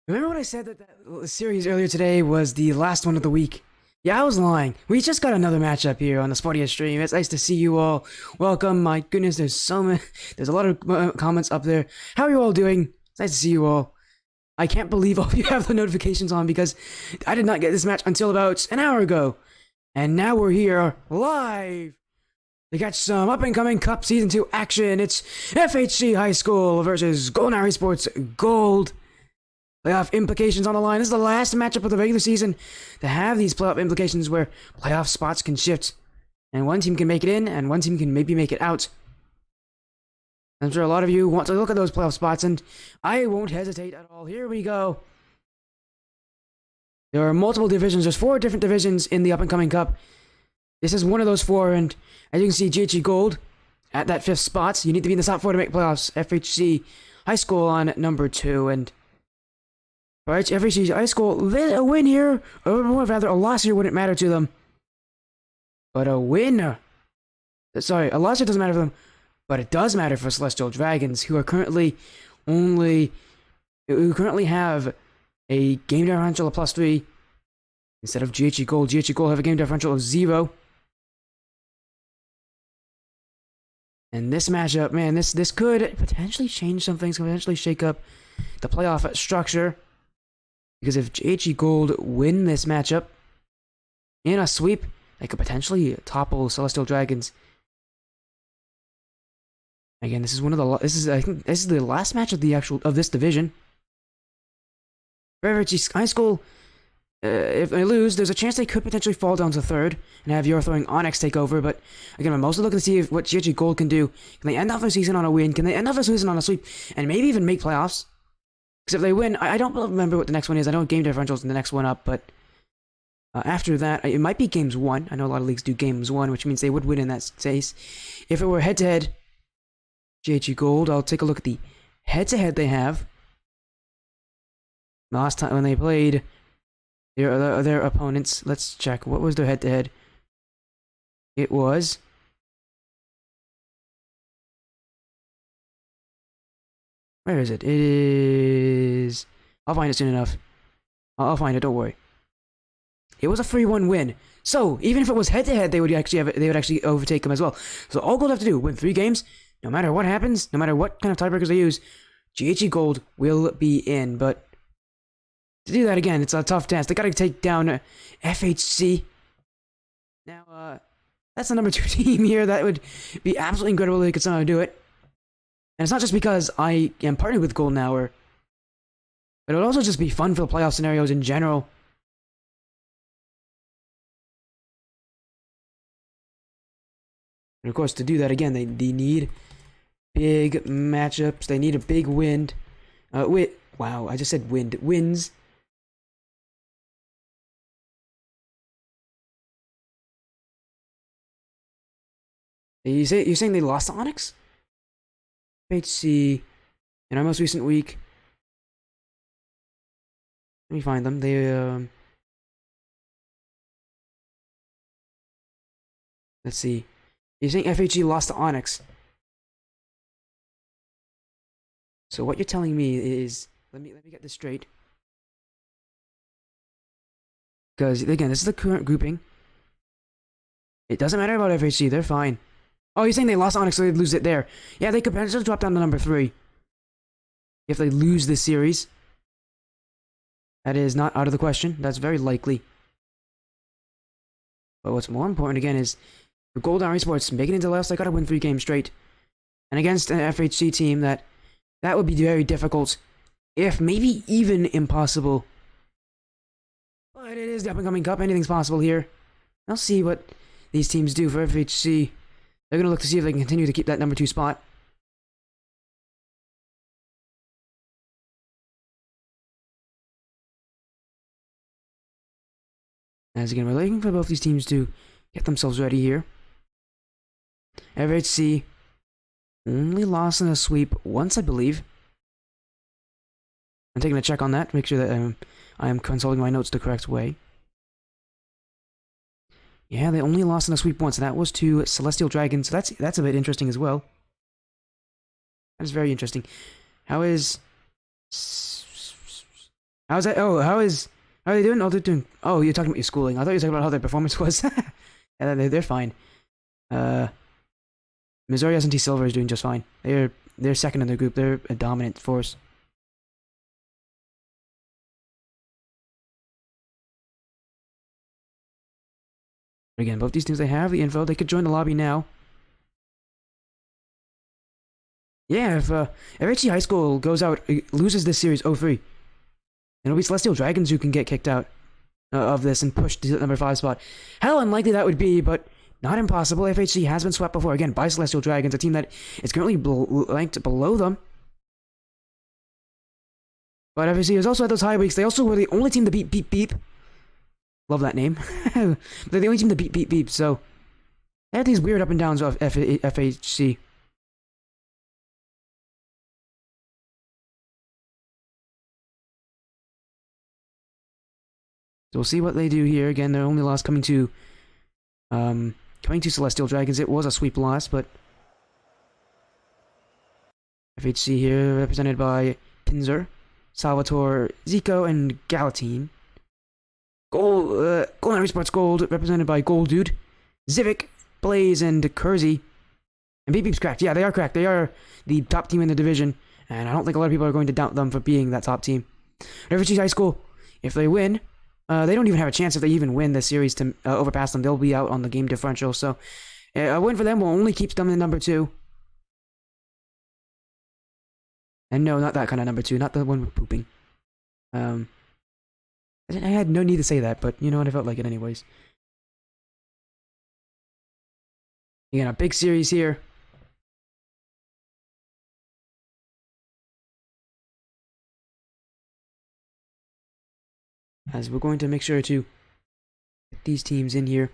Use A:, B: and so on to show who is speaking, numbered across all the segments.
A: Remember when I said that series earlier today was the last one of the week? Yeah, I was lying. We just got another matchup here on the Sportia stream. It's nice to see you all. Welcome. My goodness, there's so many. There's a lot of comments up there. How are you all doing? It's nice to see you all. I can't believe all of you have the notifications on because I did not get this match until about an hour ago. And now we're here live to catch some up-and-coming Cup Season 2 action. It's FHC High School versus Golden Esports Gold. Playoff implications on the line. This is the last matchup of the regular season to have these playoff implications where playoff spots can shift. And one team can make it in, and one team can maybe make it out. I'm sure a lot of you want to look at those playoff spots, and I won't hesitate at all. Here we go. There are multiple divisions. There's 4 different divisions in the up-and-coming Cup. This is one of those 4, and as you can see, GHG Gold at that 5th spot. You need to be in the top 4 to make playoffs. FHC High School on number 2, and alright, FHC High School, a win here, or more rather, a loss here wouldn't matter to them. But a win, sorry, a loss here doesn't matter for them, but it does matter for Celestial Dragons, who are currently who currently have a game differential of +3 instead of GHG Gold. GHG Gold have a game differential of 0. And this matchup, man, this could potentially change some things, could potentially shake up the playoff structure. Because if GHG Gold win this matchup in a sweep, they could potentially topple Celestial Dragons. Again, this is I think this is the last match of this division. For FHC High School, if they lose, there's a chance they could potentially fall down to 3rd and have your throwing Onyx take over. But again, I'm mostly looking to see what GHG Gold can do. Can they end off the season on a win? Can they end off the season on a sweep and maybe even make playoffs? Because if they win, I don't remember what the next one is. I know game differentials in the next one up, but after that, it might be games 1. I know a lot of leagues do games 1, which means they would win in that case. If it were head-to-head, GHG Gold, I'll take a look at the head-to-head they have. Last time when they played their opponents, let's check. What was their head-to-head? It was... Where is it? It is... I'll find it soon enough. I'll find it, don't worry. It was a 3-1 win. So, even if it was head-to-head, they would actually overtake them as well. So all Gold have to do, win 3 games, no matter what happens, no matter what kind of tiebreakers they use, GHG Gold will be in. But to do that again, it's a tough task. They gotta take down FHC. Now, that's the number 2 team here. That would be absolutely incredible if they could somehow do it. And it's not just because I am partnered with Golden Hour, but it would also just be fun for the playoff scenarios in general. And of course, to do that again, they need big matchups. They need a big win. Wow, I just said wind. Wins. You're saying they lost to Onyx? FHC in our most recent week. Let me find them. Let's see. You're saying FHC lost to Onyx. So what you're telling me is, let me get this straight. Because again, this is the current grouping. It doesn't matter about FHC, they're fine. Oh, you're saying they lost Onyx, so they'd lose it there. Yeah, they could potentially drop down to number 3. If they lose this series. That is not out of the question. That's very likely. But what's more important, again, is the Golden Esports making it into the playoffs, they gotta win 3 games straight. And against an FHC team, that would be very difficult. If maybe even impossible. But it is the up-and-coming Cup. Anything's possible here. I'll see what these teams do for FHC. They're going to look to see if they can continue to keep that number 2 spot. As again, we're looking for both these teams to get themselves ready here. FHC only lost in a sweep once, I believe. I'm taking a check on that, make sure that I am consulting my notes the correct way. Yeah, they only lost in a sweep once, and that was to Celestial Dragons. So that's a bit interesting as well. That is very interesting. How is How's that? Oh, how are they doing? Oh, they're doing. Oh, you're talking about your schooling. I thought you were talking about how their performance was. Yeah, they're fine. Uh, Missouri S&T Silver is doing just fine. They're second in their group. They're a dominant force. Again, both these teams, they have the info. They could join the lobby now. Yeah, if FHC High School goes out, loses this series 0-3, it'll be Celestial Dragons who can get kicked out of this and pushed to the number 5 spot. How unlikely that would be, but not impossible. FHC has been swept before, again, by Celestial Dragons, a team that is currently ranked below them. But FHC is also at those high weeks. They also were the only team to beat Beep Beep. Love that name. They're the only team to beat Beep Beep, so they had these weird up and downs of FHC. So we'll see what they do here. Again, their only loss coming to Celestial Dragons. It was a sweep loss, but FHC here represented by Pinzer, Salvatore, Zico, and Galatine. Golden Esports Gold represented by Gold Dude, Zivik, Blaze, and Kersey. And Beep Beep's cracked. Yeah, they are cracked. They are the top team in the division, and I don't think a lot of people are going to doubt them for being that top team. FHC High School, if they win, they don't even have a chance if they even win this series to overpass them. They'll be out on the game differential, so a win for them will only keep them in number 2. And no, not that kind of number 2, not the one with pooping. I had no need to say that, but you know what, I felt like it anyways. Again, a big series here. As we're going to make sure to get these teams in here.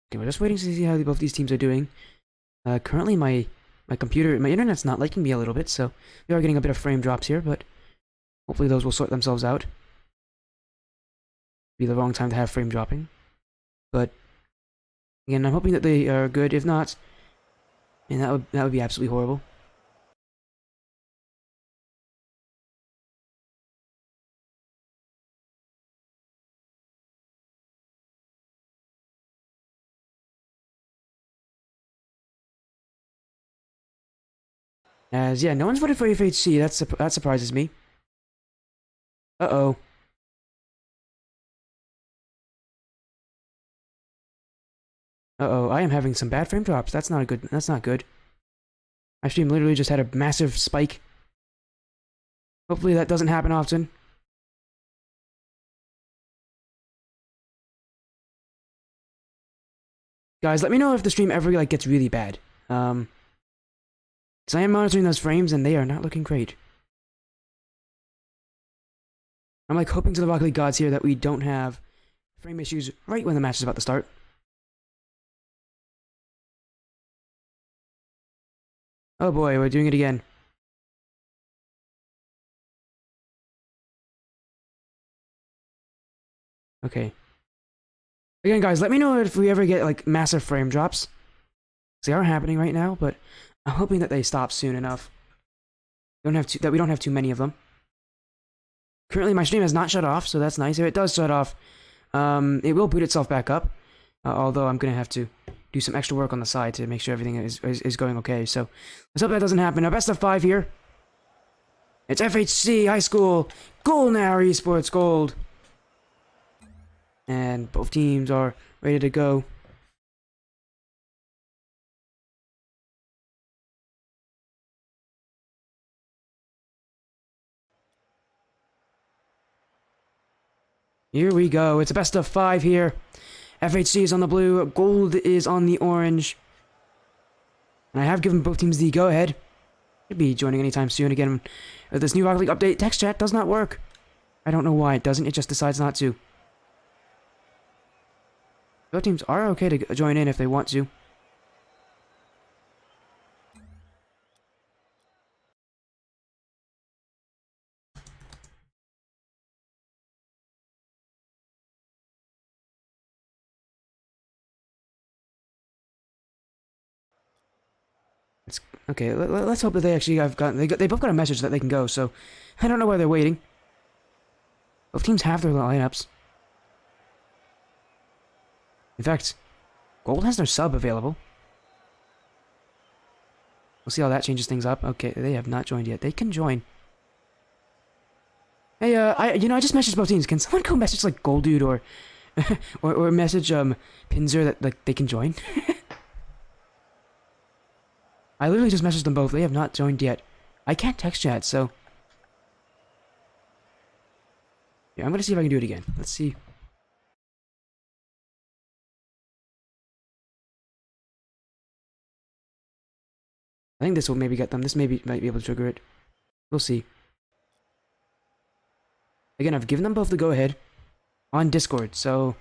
A: Okay, we're just waiting to see how both these teams are doing. Currently my internet's not liking me a little bit, so we are getting a bit of frame drops here, but hopefully those will sort themselves out. Be the wrong time to have frame dropping. But again, I'm hoping that they are good. If not, and that would be absolutely horrible. As yeah, no one's voted for FHC. That surprises me. Uh-oh. Uh-oh, I am having some bad frame drops. That's not good. That's not good. My stream literally just had a massive spike. Hopefully that doesn't happen often. Guys, let me know if the stream ever like gets really bad. Because I am monitoring those frames and they are not looking great. I'm like hoping to the Rocket League gods here that we don't have frame issues right when the match is about to start. Oh boy, we're doing it again. Okay. Again, guys, let me know if we ever get like massive frame drops. They are happening right now, but I'm hoping that they stop soon enough. We don't have too many of them. Currently, my stream has not shut off, so that's nice. If it does shut off, it will boot itself back up. Although I'm gonna have to do some extra work on the side to make sure everything is going okay. So let's hope that doesn't happen. Now, best of 5 here. It's FHC High School Golden Esports Gold. And both teams are ready to go. Here we go. It's a best of 5 here. FHC is on the blue. Gold is on the orange. And I have given both teams the go-ahead. Should be joining anytime soon. Again, this new Rocket League update text chat does not work. I don't know why it doesn't. It just decides not to. Both teams are okay to join in if they want to. It's, okay, let's hope that they actually have gotten... They both got a message that they can go, so... I don't know why they're waiting. Both teams have their lineups. In fact, Gold has their sub available. We'll see how that changes things up. Okay, they have not joined yet. They can join. Hey, I just messaged both teams. Can someone go message, like, Gold Dude or... or message, Pinzer that, like, they can join? I literally just messaged them both. They have not joined yet. I can't text chat, so... Yeah, I'm gonna see if I can do it again. Let's see. I think this will maybe get them. This might be able to trigger it. We'll see. Again, I've given them both the go-ahead on Discord, so...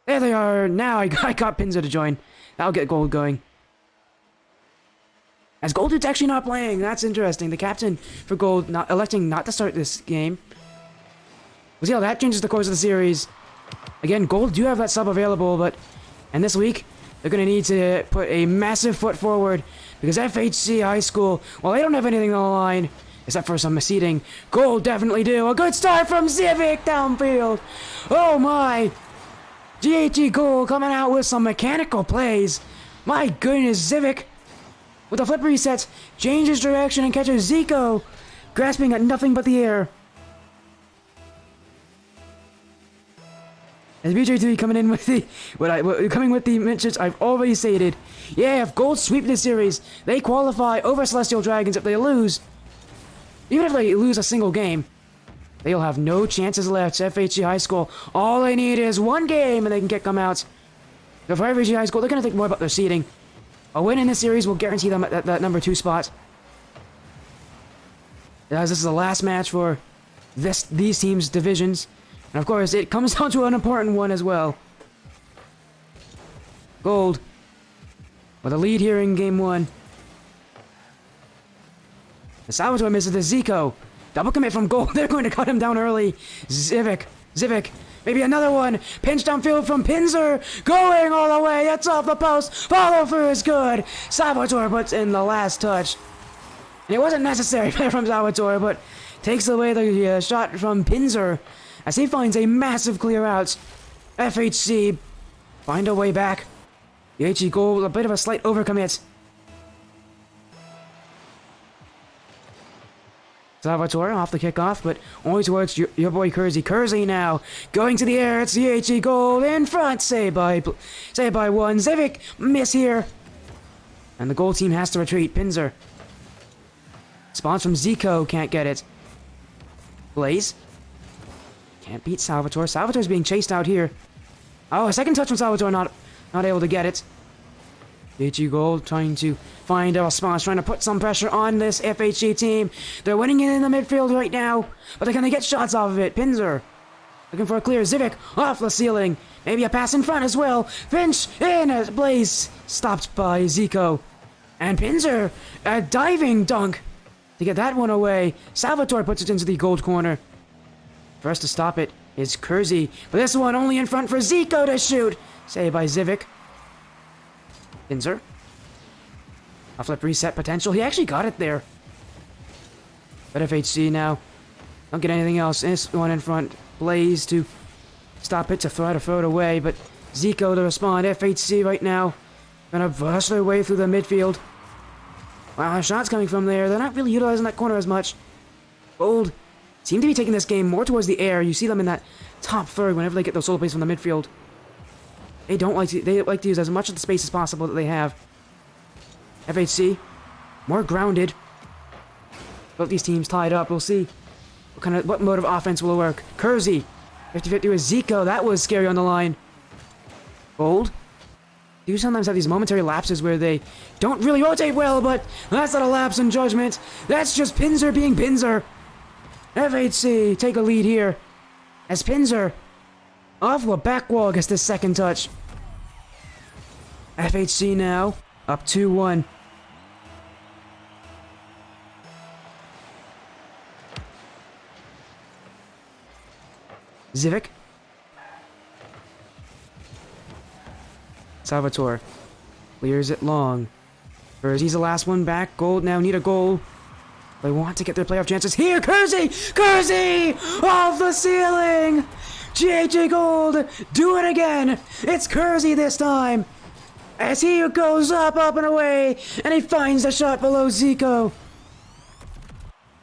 A: There they are! Now I got Pinzer to join. That'll get Gold going. As Gold Dude's actually not playing, that's interesting. The captain for Gold electing not to start this game. We'll see how that changes the course of the series. Again, Gold do have that sub available, but... And this week, they're going to need to put a massive foot forward, because FHC High School, well, they don't have anything on the line, except for some seeding. Gold definitely do. A good start from Civic downfield. Oh my! GHG Gold coming out with some mechanical plays. My goodness, Civic, with the flip resets, changes direction and catches Zico, grasping at nothing but the air. As BJ3 coming in with the coming with the mentions I've already stated. Yeah, if Gold sweep this series, they qualify over Celestial Dragons. If they lose, even if they lose a single game, they'll have no chances left. FHC High School, all they need is one game and they can come out. But for FHC High School, they're going to think more about their seeding. A win in this series will guarantee them that number 2 spot. As this is the last match for these teams' divisions. And of course, it comes down to an important one as well. Gold with a lead here in game 1. The Salvatore misses the Zico. Double commit from Gold. They're going to cut him down early. Zivic. Maybe another one. Pinch downfield from Pinzer. Going all the way. That's off the post. Follow through is good. Salvatore puts in the last touch. And it wasn't necessary from Salvatore, but takes away the shot from Pinzer as he finds a massive clear out. FHC find a way back. The HE Gold, a bit of a slight overcommit. Salvatore off the kickoff, but only towards your boy Kersey. Kersey now going to the air. It's the HE Gold in front. Saved by one. Zivic miss here, and the Gold team has to retreat. Pinzer spawns from Zico, can't get it. Blaze can't beat Salvatore. Salvatore's being chased out here. Oh, a second touch from Salvatore, not able to get it. HE Gold trying to find a response, trying to put some pressure on this FHC team. They're winning it in the midfield right now, but they're going to get shots off of it. Pinzer looking for a clear. Zivic off the ceiling. Maybe a pass in front as well. Finch in a Blaze. Stopped by Zico. And Pinzer, a diving dunk to get that one away. Salvatore puts it into the Gold corner. First to stop it is Kersey, but this one only in front for Zico to shoot. Saved by Zivic. Pinzer. A flip reset potential. He actually got it there. But FHC now don't get anything else. This one in front. Blaze to stop it, to try to throw it away, but Zico to respond. FHC right now gonna bust their way through the midfield. Wow, shots coming from there. They're not really utilizing that corner as much. Gold seem to be taking this game more towards the air. You see them in that top third whenever they get those solo plays from the midfield. They like to use as much of the space as possible that they have. FHC, more grounded. Both these teams tied up. We'll see what mode of offense will work. Kersey, 50-50 with Zico. That was scary on the line. Gold do sometimes have these momentary lapses where they don't really rotate well, but that's not a lapse in judgment. That's just Pinzer being Pinzer. FHC take a lead here as Pinzer off the back wall gets this second touch. FHC now up 2-1. Zivic. Salvatore clears it long. Kersey's the last one back. Gold now need a goal. They want to get their playoff chances. Here, Kersey! Kersey! Off the ceiling! GHG Gold! Do it again! It's Kersey this time! As he goes up, and away, and he finds the shot below Zico.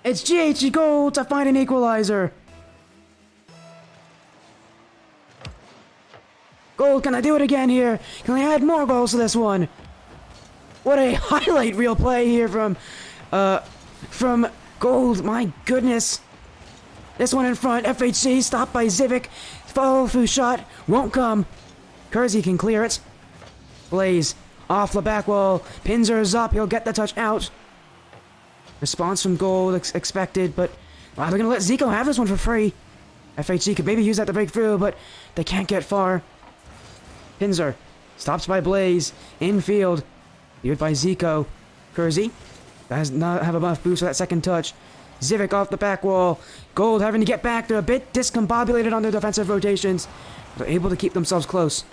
A: It's GHG Gold to find an equalizer. Gold, can I do it again here? Can I add more goals to this one? What a highlight reel play here from Gold. My goodness. This one in front, FHC, stopped by Zivic. Follow through shot, won't come. Kersey can clear it. Blaze, off the back wall. Pinzer's up, he'll get the touch out. Response from Gold expected, but wow, they're gonna let Zico have this one for free. FHC could maybe use that to break through, but they can't get far. Pinzer stops by Blaze, infield, cleared by Zico. Kersey does not have enough boost for that second touch. Zivic off the back wall. Gold having to get back. They're a bit discombobulated on their defensive rotations. They're able to keep themselves close.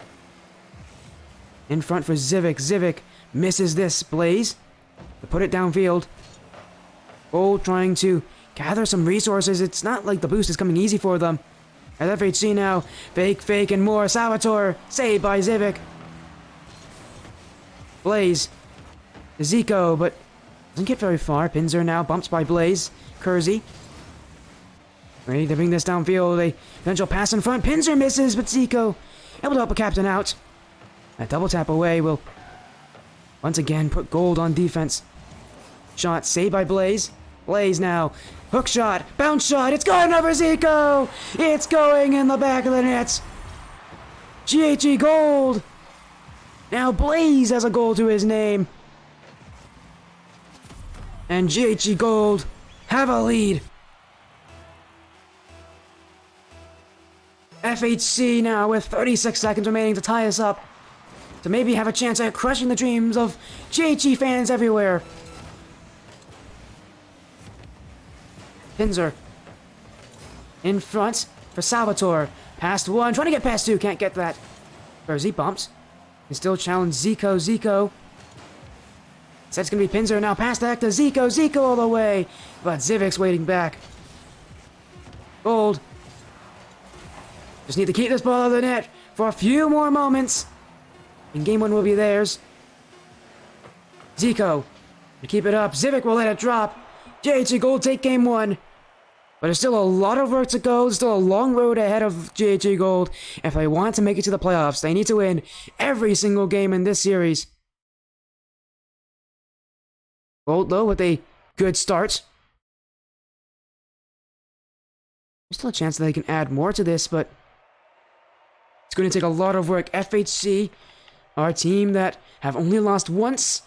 A: In front for Zivic. Zivic misses this. Blaze to put it downfield. Gold trying to gather some resources. It's not like the boost is coming easy for them. At FHC now. Fake, and more. Salvatore. Saved by Zivic. Blaze. To Zico, but doesn't get very far. Pinzer now bumps by Blaze. Kersey. Ready to bring this downfield. A potential pass in front. Pinzer misses, but Zico able to help a captain out. That double tap away will once again put Gold on defense. Shot saved by Blaze. Blaze now. Hook shot. Bounce shot. It's going over Zico. It's going in the back of the net. GHG Gold. Now Blaze has a goal to his name. And GHG Gold have a lead. FHC now with 36 seconds remaining to tie us up. To maybe have a chance at crushing the dreams of GHG fans everywhere. Pinzer. In front for Salvatore. Past one. Trying to get past two. Can't get that. Kersey bumps. Can still challenge Zico. Zico. Said it's going to be Pinzer now. Past that to Zico. Zico all the way. But Zivic's waiting back. Gold. Just need to keep this ball out of the net for a few more moments. And game one will be theirs. Zico. To keep it up. Zivic will let it drop. GHG Gold take game one. But there's still a lot of work to go. There's still a long road ahead of GHG Gold. If they want to make it to the playoffs, they need to win every single game in this series. Gold, though, with a good start. There's still a chance that they can add more to this, but it's going to take a lot of work. FHC are a team that have only lost once.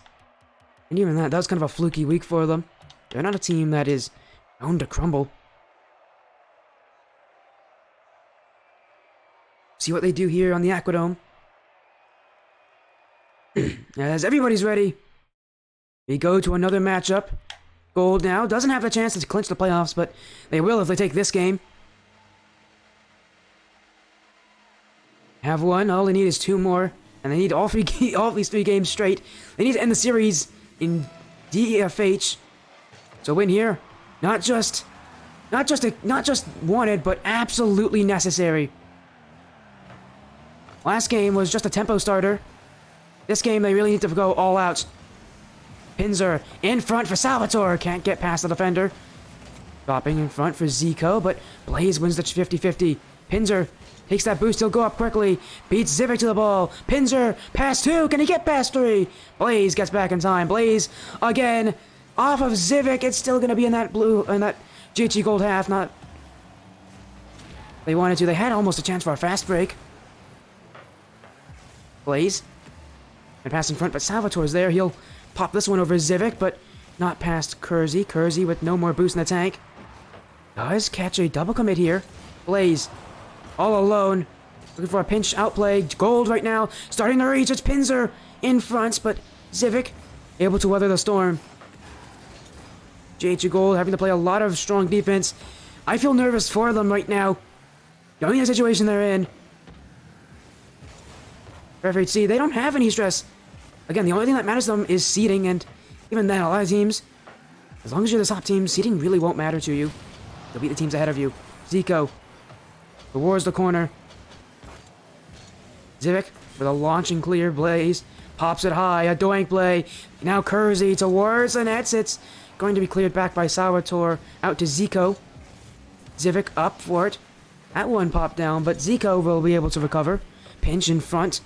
A: And even that was kind of a fluky week for them. They're not a team that is known to crumble. See what they do here on the Aquadome. As everybody's ready, we go to another matchup. Gold now doesn't have the chance to clinch the playoffs, but they will if they take this game. Have one. All they need is two more, and they need all these three games straight. They need to end the series in DFH. So win here, not just wanted, but absolutely necessary. Last game was just a tempo starter. This game, they really need to go all out. Pinzer in front for Salvatore. Can't get past the defender. Dropping in front for Zico, but Blaze wins the 50-50. Pinzer takes that boost. He'll go up quickly. Beats Zivic to the ball. Pinzer, pass two. Can he get past three? Blaze gets back in time. Blaze again. Off of Zivic. It's still going to be in that GHG Gold half. Not. They wanted to. They had almost a chance for a fast break. Blaze. And pass in front, but Salvatore's there. He'll pop this one over Zivic, but not past Kersey. Kersey with no more boost in the tank. Does catch a double commit here. Blaze. All alone. Looking for a pinch outplay. Gold right now. Starting to reach. It's Pinzer in front, but Zivic able to weather the storm. GHG Gold having to play a lot of strong defense. I feel nervous for them right now. Knowing the situation they're in. For FHC, they don't have any stress. Again, the only thing that matters to them is seeding, and even then, a lot of teams, as long as you're the top team, seeding really won't matter to you. You'll beat the teams ahead of you. Zico towards the corner. Zivik with a launching clear. Blaze pops it high. A doink play. Now Kersey towards the nets. It's going to be cleared back by Salvatore. Out to Zico. Zivik up for it. That one popped down, but Zico will be able to recover. Pinch in front.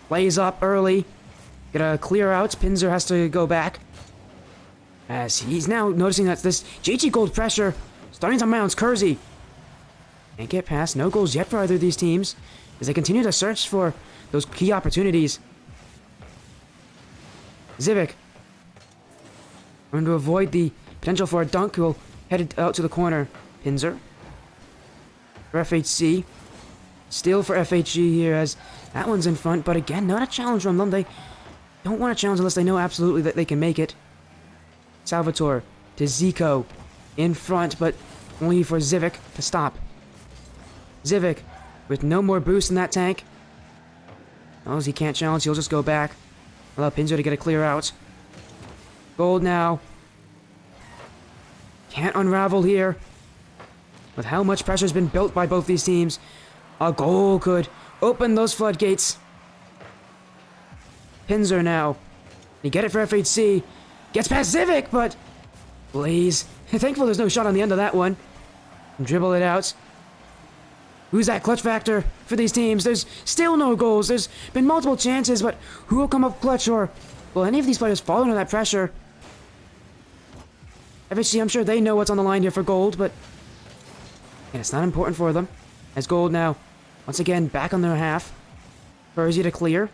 A: Blaze up early. Gonna clear out. Pinzer has to go back. As he's now noticing that this JG Gold pressure starting to mount. Kersey can't get past. No goals yet for either of these teams as they continue to search for those key opportunities. Zivik going to avoid the potential for a dunk. Will head out to the corner. Pinzer for FHC. Steal for FHG here as that one's in front, but again, not a challenge from them. They don't want to challenge unless they know absolutely that they can make it. Salvatore to Zico in front, but only for Zivik to stop. Zivik with no more boost in that tank. As he can't challenge, he'll just go back. Allow Pinzer to get a clear out. Gold now. Can't unravel here. With how much pressure's been built by both these teams, a goal could open those floodgates. Pinzer now. You get it for FHC. Gets past Zivik, but Blaze. Thankful there's no shot on the end of that one. Dribble it out. Who's that clutch factor for these teams? There's still no goals. There's been multiple chances, but who will come up clutch, or will any of these players fall under that pressure? FHC, I'm sure they know what's on the line here for gold, but and it's not important for them. As gold now, once again, back on their half. Kersey to clear.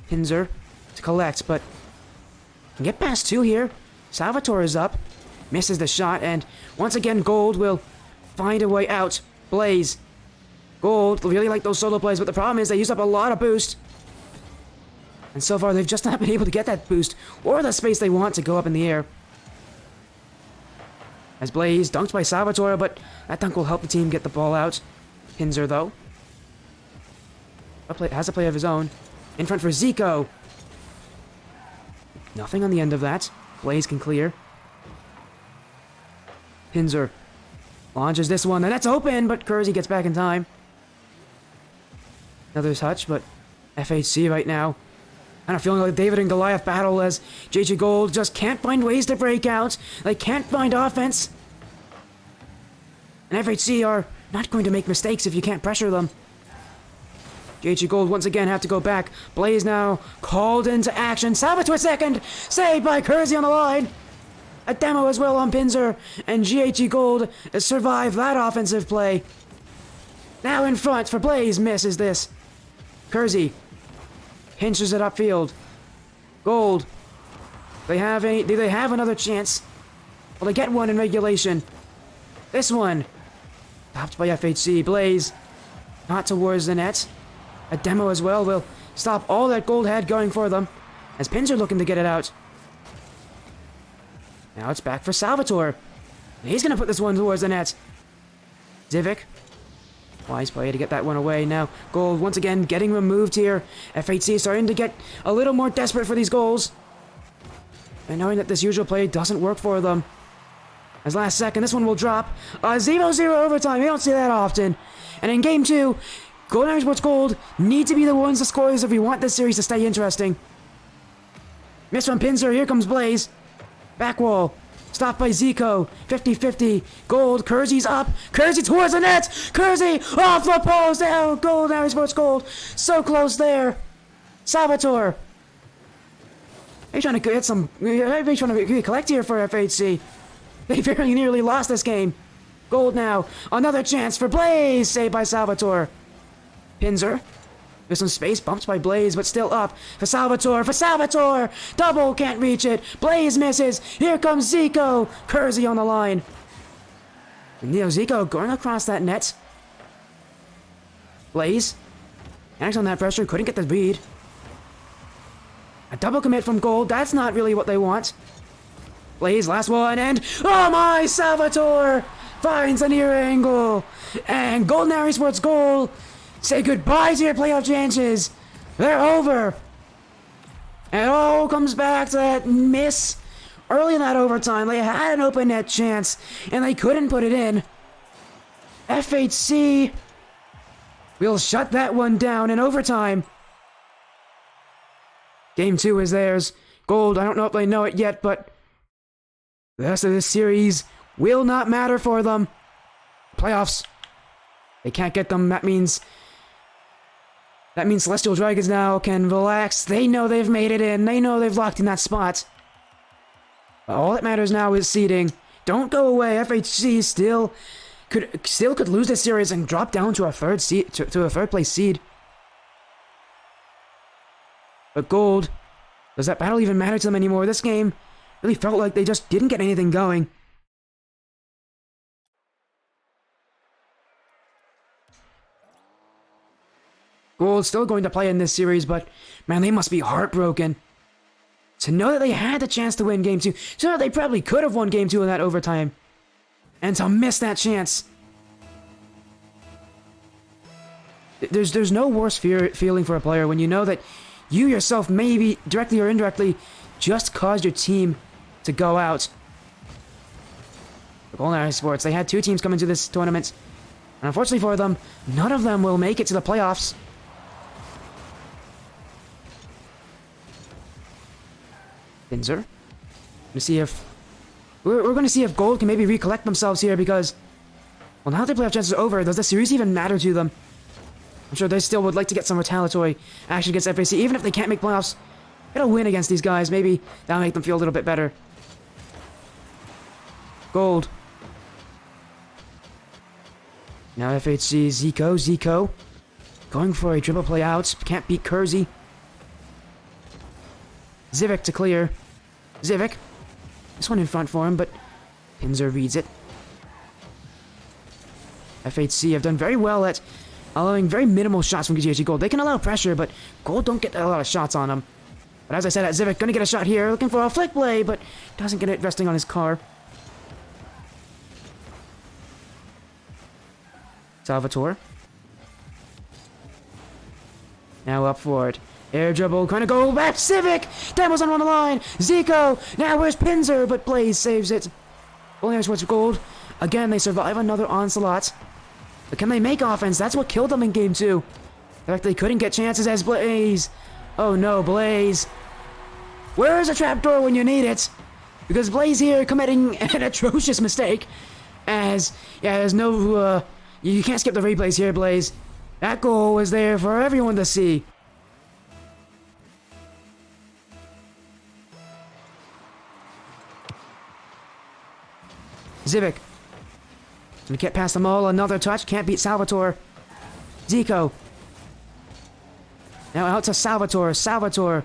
A: Pinzer to collect, but can get past two here. Salvatore is up. Misses the shot, and once again, gold will find a way out. Blaze. Gold really like those solo plays, but the problem is they use up a lot of boost. And so far, they've just not been able to get that boost or the space they want to go up in the air. As Blaze dunked by Salvatore, but that dunk will help the team get the ball out. Pinzer, though, has a play of his own. In front for Zico. Nothing on the end of that. Blaze can clear. Pinzer launches this one, and that's open, but Kersey gets back in time. Another touch, but FHC right now kind of feeling like David and Goliath battle as JG Gold just can't find ways to break out. They can't find offense. And FHC are not going to make mistakes if you can't pressure them. JG Gold once again have to go back. Blaze now called into action. Salvatore second. Saved by Kersey on the line. A demo as well on Pinzer. And GHG Gold survive that offensive play. Now in front for Blaze. Misses this. Kersey pinches it upfield. Gold. Do they have another chance? Will they get one in regulation? This one. Stopped by FHC. Blaze. Not towards the net. A demo as well will stop all that Gold had going for them. As Pinzer looking to get it out. Now it's back for Salvatore. And he's going to put this one towards the net. Zivik. Wise play to get that one away. Now Gold once again getting removed here. FHC starting to get a little more desperate for these goals. And knowing that this usual play doesn't work for them. As last second, this one will drop. 0-0 overtime. You don't see that often. And in game 2, Golden Esports Gold need to be the ones to score if we want this series to stay interesting. Miss from Pinzer. Here comes Blaze. Back wall. Stopped by Zico. 50-50. Gold. Kersey's up. Kersey towards the net. Kersey off the post. Oh, Gold Esports Gold. So close there. Salvatore. Are you trying to get some... Are you trying to collect here for FHC? They very nearly lost this game. Gold now. Another chance for Blaze. Saved by Salvatore. Pinzer. There's some space. Bumped by Blaze, but still up. For Salvatore. For Salvatore. Double. Can't reach it. Blaze misses. Here comes Zico. Kersey on the line. And Zico going across that net. Blaze. Acts on that pressure. Couldn't get the read. A double commit from Gold. That's not really what they want. Blaze, last one, and oh my, Salvatore finds a near angle. And Golden Esports Gold say goodbye to your playoff chances. They're over. And it all comes back to that miss early in that overtime. They had an open net chance, and they couldn't put it in. FHC will shut that one down in overtime. Game 2 is theirs. Gold, I don't know if they know it yet, but the rest of this series will not matter for them. Playoffs. They can't get them. That means Celestial Dragons now can relax. They know they've made it in. They know they've locked in that spot. All that matters now is seeding. Don't go away. FHC still could lose this series and drop down to a third place seed. But Gold, does that battle even matter to them anymore? This game really felt like they just didn't get anything going. Gold's still going to play in this series, but man, they must be heartbroken. To know that they had the chance to win Game 2, to know that they probably could have won Game 2 in that overtime, and to miss that chance. There's no worse feeling for a player when you know that you yourself, maybe directly or indirectly, just caused your team to go out. The Golden Esports, they had 2 teams come into this tournament, and unfortunately for them, none of them will make it to the playoffs. Pinzer. We're going to see if Gold can maybe recollect themselves here because, well, now that the playoff chances are over, does the series even matter to them? I'm sure they still would like to get some retaliatory action against FHC, even if they can't make playoffs. Get a win against these guys, maybe that'll make them feel a little bit better. Gold. Now FHC, Zico. Going for a dribble play out. Can't beat Kersey. Zivik to clear. Zivik. This one in front for him, but Pinzer reads it. FHC have done very well at allowing very minimal shots from GHG Gold. They can allow pressure, but Gold don't get a lot of shots on them. But as I said, Zivik gonna get a shot here, looking for a flick play, but doesn't get it resting on his car. Salvatore. Now up for it. Air dribble, gonna go back, Civic! Demo's on the line! Zico! Now where's Pinzer? But Blaze saves it. Only towards Gold. Again, they survive another onslaught. But can they make offense? That's what killed them in Game 2. The fact they couldn't get chances as Blaze. Oh no, Blaze. Where's a trapdoor when you need it? Because Blaze here committing an atrocious mistake. As, yeah, there's no, you can't skip the replays here, Blaze. That goal was there for everyone to see. Zivik. Gonna get past them all. Another touch. Can't beat Salvatore. Zico. Now out to Salvatore. Salvatore.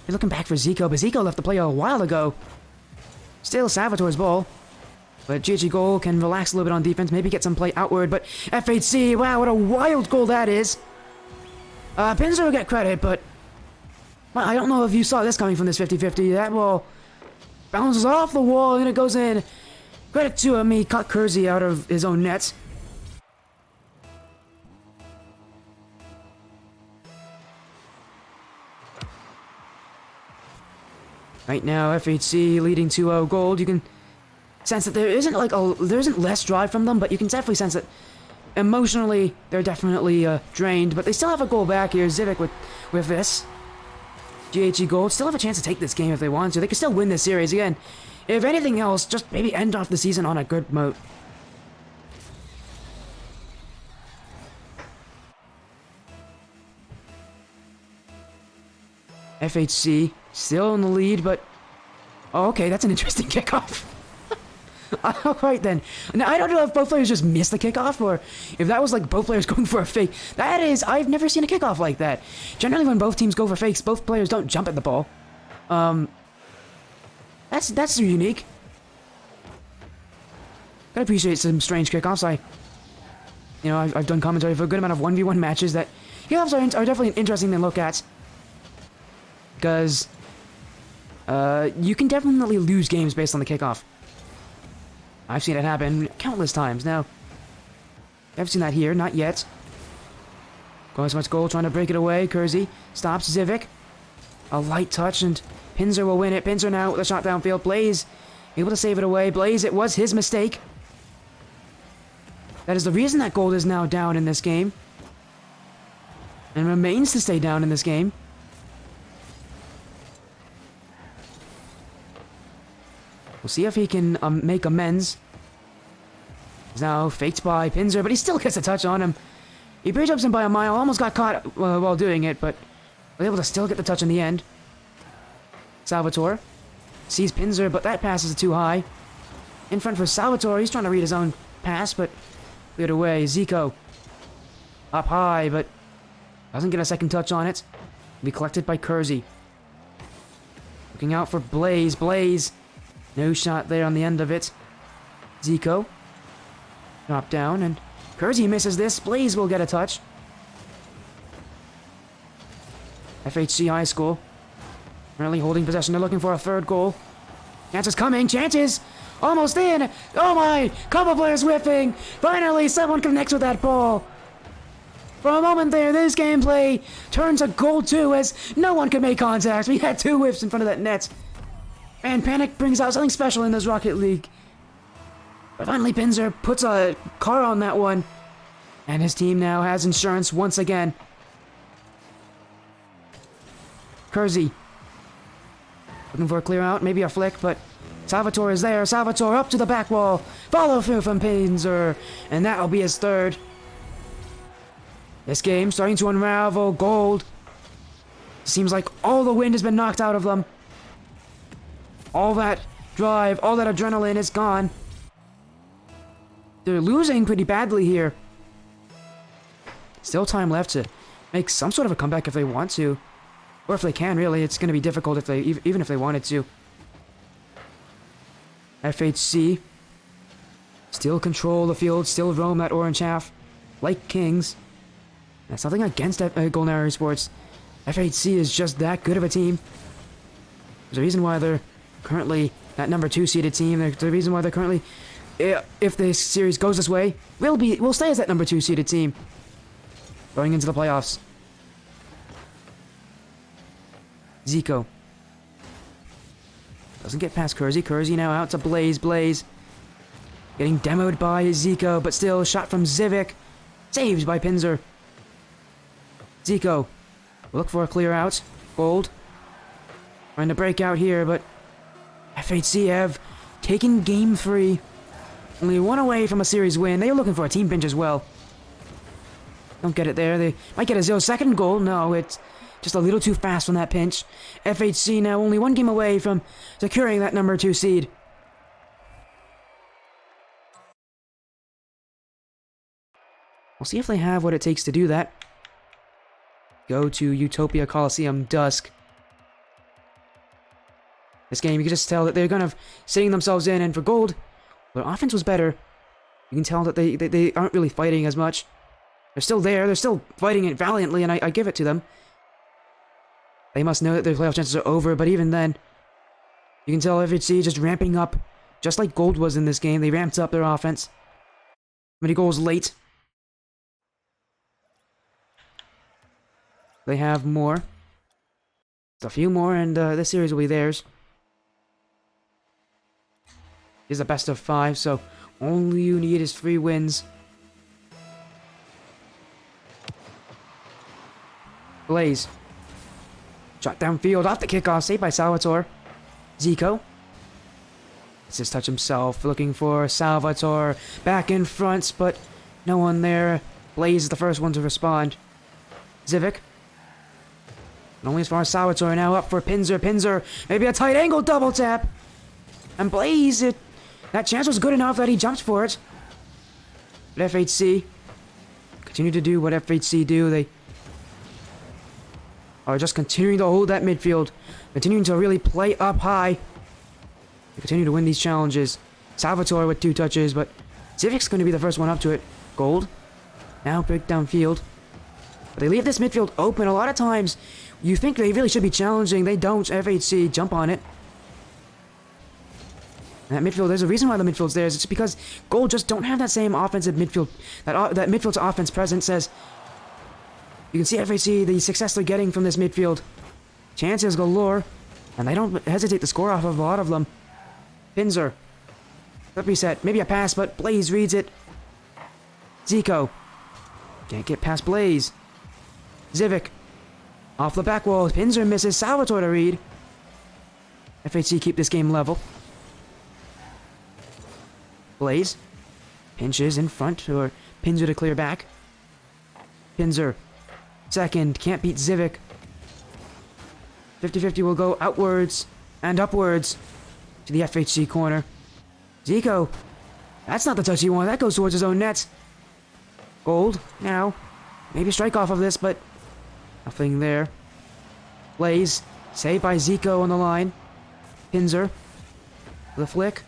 A: They're looking back for Zico, but Zico left the play a while ago. Still Salvatore's ball. But GG Goal can relax a little bit on defense. Maybe get some play outward. But FHC, wow, what a wild goal that is. Pinzer will get credit, but well, I don't know if you saw this coming from this 50-50. That ball bounces off the wall and it goes in. Credit to him, he cut Kersey out of his own nets. Right now, FHC leading 2-0 Gold. You can sense that there isn't less drive from them, but you can definitely sense that emotionally they're definitely drained. But they still have a goal back here. Zivik with this. GHG Gold still have a chance to take this game if they want to. They can still win this series again. If anything else, just maybe end off the season on a good note. FHC still in the lead, but oh, okay, that's an interesting kickoff. Alright then. Now, I don't know if both players just missed the kickoff or if that was like both players going for a fake. That is, I've never seen a kickoff like that. Generally, when both teams go for fakes, both players don't jump at the ball. That's unique. I appreciate some strange kickoffs. I've done commentary for a good amount of 1v1 matches that kickoffs are definitely interesting to look at. Because you can definitely lose games based on the kickoff. I've seen it happen countless times. Now, I haven't seen that here, not yet. Going so much goal, trying to break it away. Kersey stops Zivik. A light touch, and Pinzer will win it. Pinzer now with a shot downfield. Blaze able to save it away. Blaze, it was his mistake. That is the reason that Gold is now down in this game. And remains to stay down in this game. We'll see if he can make amends. He's now faked by Pinzer, but he still gets a touch on him. He pre-jumps him by a mile, almost got caught while doing it, but was able to still get the touch in the end. Salvatore sees Pinzer, but that pass is too high. In front for Salvatore, he's trying to read his own pass, but cleared away. Zico up high, but doesn't get a second touch on it. Be collected by Kersey. Looking out for Blaze. Blaze, no shot there on the end of it. Zico drop down, and Kersey misses this. Blaze will get a touch. FHC High School currently holding possession. They're looking for a third goal. Chances coming. Chances almost in. Oh my! Couple players whiffing. Finally, someone connects with that ball. For a moment there, this gameplay turns a goal 2 as no one could make contact. We had 2 whiffs in front of that net. And Panic brings out something special in this Rocket League. But finally, Pinzer puts a car on that one. And his team now has insurance once again. Kersey looking for a clear out, maybe a flick, but Salvatore is there. Salvatore up to the back wall. Follow through from Pinzer, and that'll be his third. This game starting to unravel. Gold. Seems like all the wind has been knocked out of them. All that drive, all that adrenaline is gone. They're losing pretty badly here. Still time left to make some sort of a comeback if they want to. Or if they can, really. It's going to be difficult if they, even if they wanted to. FHC still control the field, still roam that orange half like kings. That's nothing against Golden Arrow Esports. FHC is just that good of a team. There's a reason why they're currently that number 2 seeded team. There's a reason why they're currently, if this series goes this way, we'll stay as that number 2 seeded team going into the playoffs. Zico doesn't get past Kersey. Kersey now out to Blaze. Blaze getting demoed by Zico, but still shot from Zivic. Saved by Pinzer. Zico will look for a clear out. Gold trying to break out here, but FHC have taken game 3. Only 1 away from a series win. They are looking for a team pinch as well. Don't get it there. They might get a 0-second goal. No, it's just a little too fast from that pinch. FHC now only 1 game away from securing that number 2 seed. We'll see if they have what it takes to do that. Go to Utopia Coliseum Dusk. This game, you can just tell that they're kind of sitting themselves in, and for Gold, their offense was better. You can tell that they aren't really fighting as much. They're still there, they're still fighting it valiantly, and I give it to them. They must know that their playoff chances are over, but even then, you can tell FHC just ramping up, just like Gold was in this game. They ramped up their offense. Many goals late. They have more. A few more, and this series will be theirs. It's a best of 5, so only you need is 3 wins. Blaze. Shot downfield off the kickoff, saved by Salvatore. Zico. Let's just touch himself, looking for Salvatore. Back in front, but no one there. Blaze is the first one to respond. Zivic. Only as far as Salvatore now up for Pinzer. Pinzer, maybe a tight angle double tap. And Blaze, that chance was good enough that he jumped for it. But FHC continue to do what FHC do. They are just continuing to hold that midfield. Continuing to really play up high. They continue to win these challenges. Salvatore with 2 touches, but Civic's going to be the first one up to it. Gold. Now break downfield. But they leave this midfield open. A lot of times, you think they really should be challenging. They don't. FHC jump on it. And that midfield, there's a reason why the midfield's there. It's because Gold just don't have that same offensive midfield. That midfield to offense presence says. You can see FHC, the success they're getting from this midfield. Chances galore. And they don't hesitate to score off of a lot of them. Pinzer. Flip reset. Maybe a pass, but Blaze reads it. Zico. Can't get past Blaze. Zivic. Off the back wall. Pinzer misses. Salvatore to read. FHC keep this game level. Blaze. Pinches in front, or Pinzer to clear back. Pinzer. Second. Can't beat Zivic. 50-50 will go outwards and upwards to the FHC corner. Zico. That's not the touch he wanted. That goes towards his own nets. Gold. Now. Maybe strike off of this, but nothing there. Blaze. Saved by Zico on the line. Pinzer. The flick.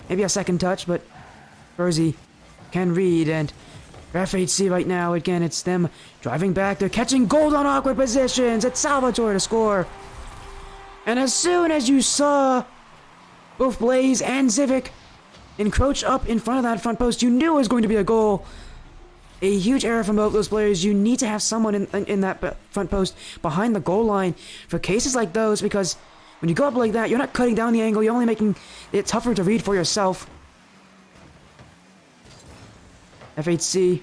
A: Maybe a second touch, but Furzy can read, and for FHC right now, again, it's them driving back. They're catching gold on awkward positions. It's Salvatore to score. And as soon as you saw both Blaze and Zivic encroach up in front of that front post, you knew it was going to be a goal. A huge error from both those players. You need to have someone in that front post behind the goal line for cases like those, because when you go up like that, you're not cutting down the angle, you're only making it tougher to read for yourself. FHC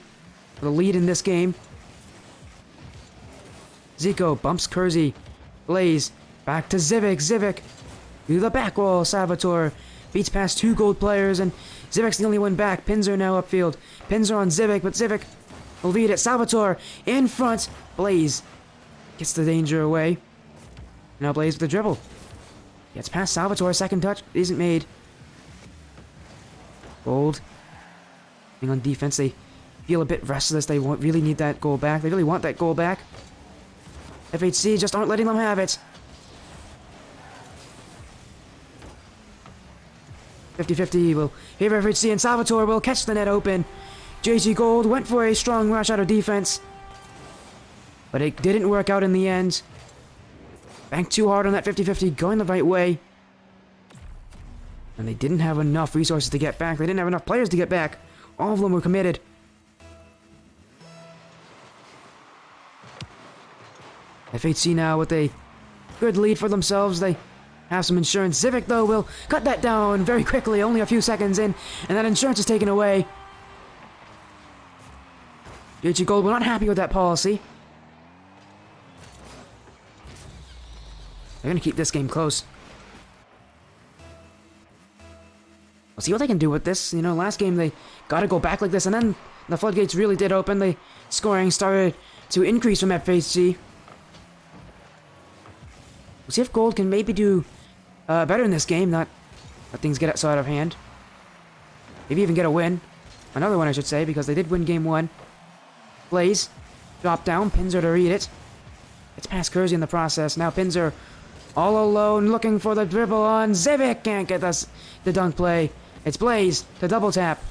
A: with a lead in this game. Zico bumps Kersey. Blaze back to Zivic. Zivic through the back wall. Salvatore beats past two gold players, and Zivic's the only one back. Pinzer now upfield. Pinzer on Zivic, but Zivic will lead it. Salvatore in front. Blaze gets the danger away. Now Blaze with the dribble. Gets past Salvatore. Second touch isn't made. Gold. On defense, they feel a bit restless. They really need that goal back. They really want that goal back. FHC just aren't letting them have it. 50-50 will favor FHC, and Salvatore will catch the net open. JG Gold went for a strong rush out of defense, but it didn't work out in the end. Banked too hard on that 50-50, going the right way. And they didn't have enough resources to get back. They didn't have enough players to get back. All of them were committed. FHC now with a good lead for themselves. They have some insurance. Zivic, though, will cut that down very quickly, only a few seconds in, and that insurance is taken away. JG Gold were not happy with that policy. They're going to keep this game close. We'll see what they can do with this. You know, last game they got to go back like this, and then the floodgates really did open. The scoring started to increase from FHC. We'll see if Gold can maybe do better in this game, not let things get so out of hand. Maybe even get a win. Another one, I should say, because they did win game one. Blaze, drop down, Pinzer to read it. It's past Kersey in the process. Now Pinzer all alone, looking for the dribble on Zivic. Can't get the dunk play. It's Blaze to double tap.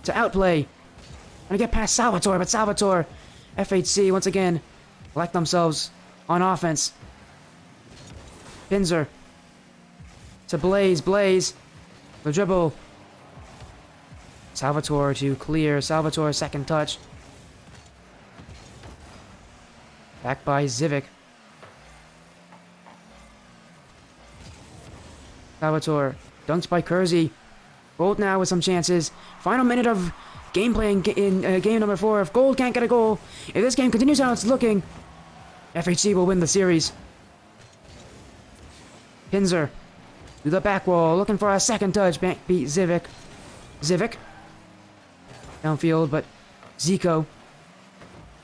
A: To outplay. Gonna get past Salvatore, but Salvatore, FHC, once again, elect themselves on offense. Pinzer. To Blaze. Blaze. The dribble. Salvatore to clear. Salvatore, second touch. Back by Zivic. Salvatore. Dunked by Kersey. Gold now with some chances. Final minute of gameplay in game number 4. If Gold can't get a goal, if this game continues how it's looking, FHC will win the series. Pinzer. To the back wall. Looking for a second touch. Back beat Zivic. Zivic. Downfield, but Zico.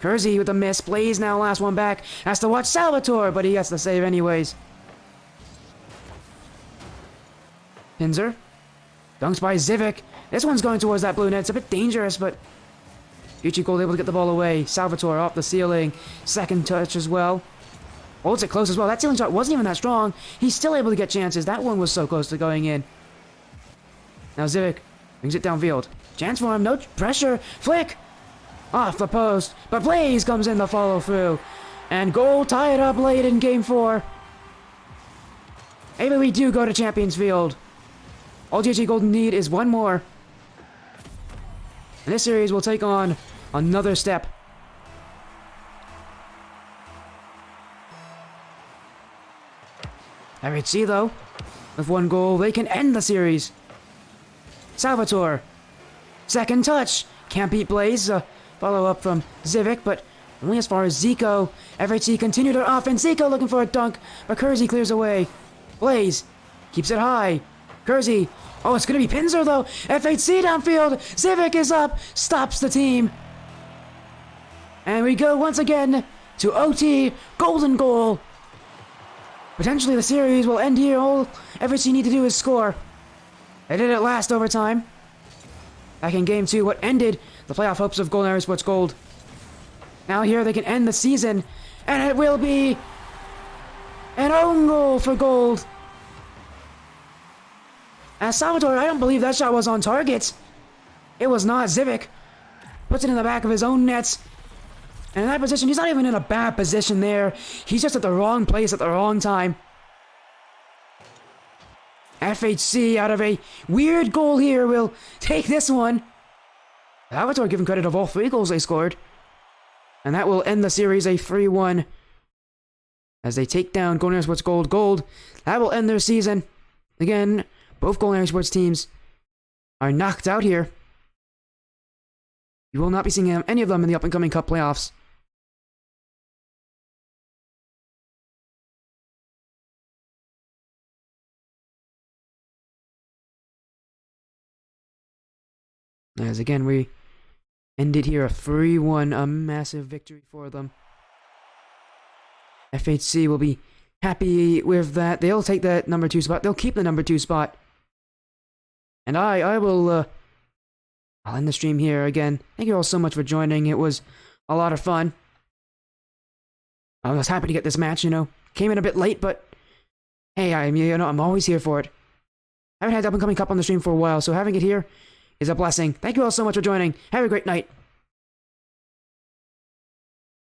A: Kersey with a miss. Blaze now last one back. Has to watch Salvatore, but he gets the save anyways. Pinzer. Dunked by Zivic. This one's going towards that blue net. It's a bit dangerous, but Future Gold able to get the ball away. Salvatore off the ceiling. Second touch as well. Holds it close as well. That ceiling shot wasn't even that strong. He's still able to get chances. That one was so close to going in. Now Zivic brings it downfield. Chance for him. No pressure. Flick. Off the post. But Blaze comes in the follow through. And Gold tie it up late in game 4. Maybe we do go to Champions Field. All JG Golden need is one more. And this series will take on another step. FHC, though, with 1 goal, they can end the series. Salvatore. Second touch. Can't beat Blaze. Follow up from Zivic, but only as far as Zico. FHC continue their offense. Zico looking for a dunk, but Kersey clears away. Blaze keeps it high. Kersey. Oh, it's going to be Pinzer, though. FHC downfield. Zivic is up. Stops the team. And we go once again to OT. Golden goal. Potentially the series will end here. All FHC need to do is score. They did it last overtime. Back in Game 2, what ended the playoff hopes of Golden Esports Gold. Now here they can end the season, and it will be an own goal for Gold. As Salvatore, I don't believe that shot was on target. It was not. Zivic puts it in the back of his own nets. And in that position, he's not even in a bad position there. He's just at the wrong place at the wrong time. FHC, out of a weird goal here, will take this one. Salvatore giving credit of all 3 goals they scored. And that will end the series a 3-1. As they take down Golden Esports Gold. That will end their season. Again, both Golden Esports teams are knocked out here. You will not be seeing any of them in the up-and-coming Cup playoffs. As again, we ended here a 3-1, a massive victory for them. FHC will be happy with that. They'll take that number 2 spot. They'll keep the number 2 spot. And I will, I'll end the stream here again. Thank you all so much for joining. It was a lot of fun. I was happy to get this match, Came in a bit late, but hey, I'm always here for it. I haven't had Up and Coming Cup on the stream for a while, so having it here is a blessing. Thank you all so much for joining. Have a great night.